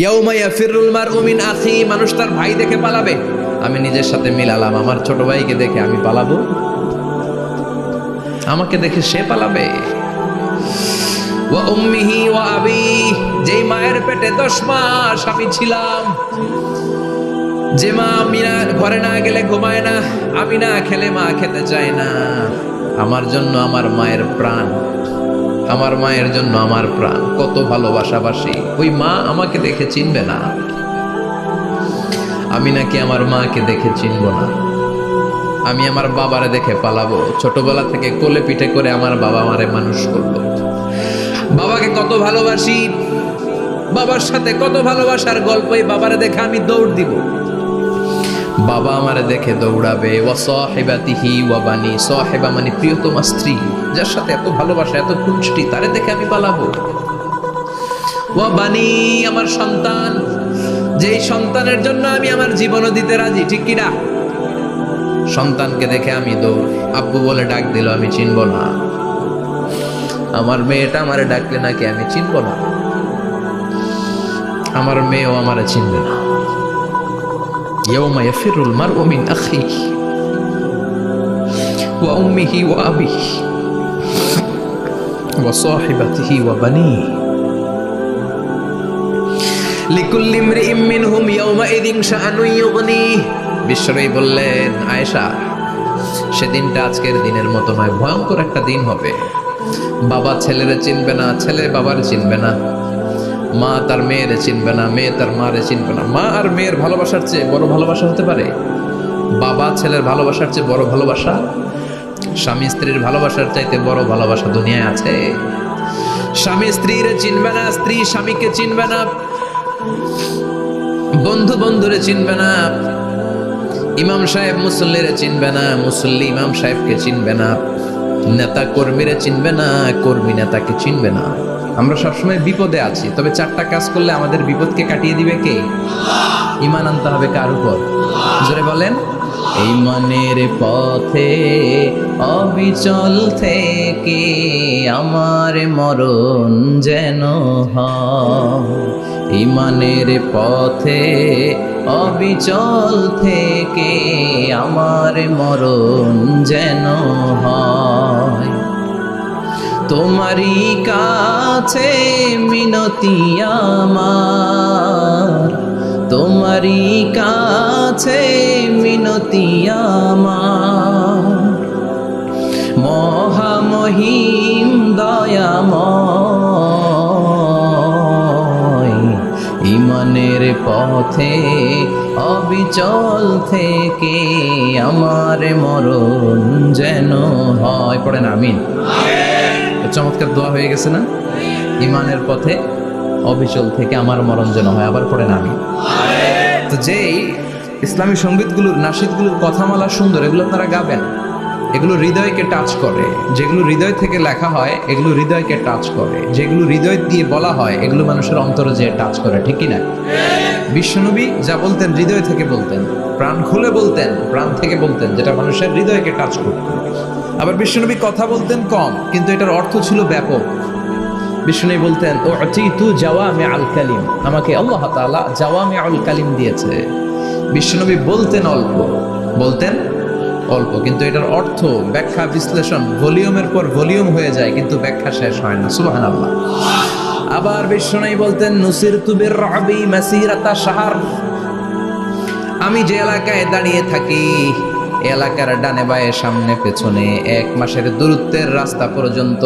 ইয়াউমা ইয়াফিরুল মারউ মিন আখি, মানুষ তার ভাই দেখে পালাবে। আমি নিজের সাথে মিলালাম, আমার ছোট ভাইকে দেখে আমি পালাবো, আমাকে দেখে সে পালাবে। ওয়া উম্মিহি ওয়া আবি, যেই মায়ের পেটে 10 মাস আমি ছিলাম, যে মা আমি না ঘরে না গেলে ঘুমায় না, আমি না খেলে মা খেতে চায় না, আমার জন্য আমার মায়ের প্রাণ, আমার মায়ের জন্য আমার প্রাণ, কত ভালোবাসাবাসী। ওই মা আমাকে দেখে চিনবে না, আমি নাকি আমার মাকে দেখে চিনব না। আমি আমার বাবারে দেখে পালাবো। ছোটবেলা থেকে কোলে পিঠে করে আমার বাবা আমারে মানুষ করলো, বাবাকে কত ভালোবাসি, বাবার সাথে কত ভালোবাসার গল্প, এই বাবারে দেখে আমি দৌড় দিব, বাবা আমারে দেখে দৌড়াবে। ওয়া সাহিবাতিহি ওয়া বানি, সাহিবা মানে প্রিয়তমা স্ত্রী, যার সাথে এত ভালোবাসা এত খুনসুটি, তারে দেখে আমি পালাবো। ওয়া বানি, আমার সন্তান, যেই সন্তানের জন্য আমি আমার জীবনও দিতে রাজি, ঠিক কি না? সন্তানকে দেখে আমি দৌড়, আব্বু বলে ডাক দিল আমি চিনব না, আমার মেয়েটা আমারে ডাকলে নাকি আমি চিনব না, আমার মেয়েও আমারে চিনবে না। ইয়াউমা ইয়াফিরুল মারউ মিন আখিহি ওয়া উম্মিহি ওয়া আবিহি ওয়া সাহিবাতিহি ওয়া বানিহি লিকুল্লি ইমরিইম মিনহুম ইয়াউমাইযিন শাআনুন ইউগনিহি। বিশ্বনবী বললেন, আয়েশা, সেদিনটা আজকের দিনের মতো নয়, ভয়ঙ্কর একটা দিন হবে। বাবা ছেলেরে চিনবে না, ছেলে বাবারে চিনবে না, মা তার মেয়েরে চিনবে না, মেয়ে তার মারে চিনবে না। মা আর মেয়ের ভালোবাসার চেয়ে বড় ভালোবাসা হতে পারে? বাবা ছেলের ভালোবাসার চেয়ে বড় ভালোবাসা? স্বামী স্ত্রীর ভালোবাসার চাইতে বড় ভালোবাসা দুনিয়ায় আছে? স্বামী স্ত্রীরে চিনবে না, স্ত্রী স্বামীকে চিনবে না, বন্ধু বন্ধুরে চিনবে না, ইমাম সাহেব মুসল্লিরে চিনবে না, মুসল্লি ইমাম সাহেবকে চিনবে না, নেতা কর্মীরে চিনবে না, কর্মী নেতাকে চিনবে না। আমরা সবসময় বিপদে আছি, তবে 4টা কাজ করলে আমাদের বিপদকে কাটিয়ে দিবে কে? ঈমান আনতে হবে কার উপর? জোরে বলেন। ঈমানের পথে অবিচল থেকে আমার মরণ যেন হয়, ঈমানের পথে অবিচল থেকে আমার মরণ যেন হয়। তোমারই কাছে মিনতি আমার, তোমারই কাছে মিনতি আমার, মহামহিম দয়াময়, ঈমানের পথে অবিচল থেকে আমার মরণ যেন হয়। পড়েন আমিন। চমৎকার দোয়া হয়ে গেছে না? ঈমানের পথে অবিচল থেকে আমার মরণ যেন হয়। আবার পড়েন আমিন। তো যেই ইসলামী সঙ্গীতগুলোর, নাশিদগুলোর কথামালা সুন্দর, এগুলো আপনারা গাবেন, এগুলো হৃদয়কে টাচ করে। যেগুলো হৃদয় থেকে লেখা হয় এগুলো হৃদয়কে টাচ করে, যেগুলো হৃদয় দিয়ে বলা হয় এগুলো মানুষের অন্তরে যে টাচ করে, ঠিক কি না? বিশ্বনবী যা বলতেন হৃদয় থেকে বলতেন, প্রাণ খুলে বলতেন, প্রাণ থেকে বলতেন, যেটা মানুষের হৃদয়কে টাচ করত। আবার বিশ্বনবী কথা বলতেন কম, কিন্তু এটার অর্থ ছিল ব্যাপক। বিশ্বনবী বলতেন, ও আতিতু জাওয়ামিউল কালিম, আমাকে আল্লাহ তাআলা জাওয়ামিউল কালিম দিয়েছে। বিশ্বনবী বলতেন অল্প, বলতেন অল্প, কিন্তু এটার অর্থ, ব্যাখ্যা, বিশ্লেষণ ভলিউমের পর ভলিউম হয়ে যায়, কিন্তু ব্যাখ্যা শেষ হয় না। সুবহানাল্লাহ। আবার বিশ্বনবী বলতেন, নুসিরতু বিররাবি মাসিরাতা শাহর, আমি যে এলাকায় দাঁড়িয়ে থাকি এলাকার ডানে বায়ে সামনে পেছনে 1 মাসের দূরত্বের রাস্তা পর্যন্ত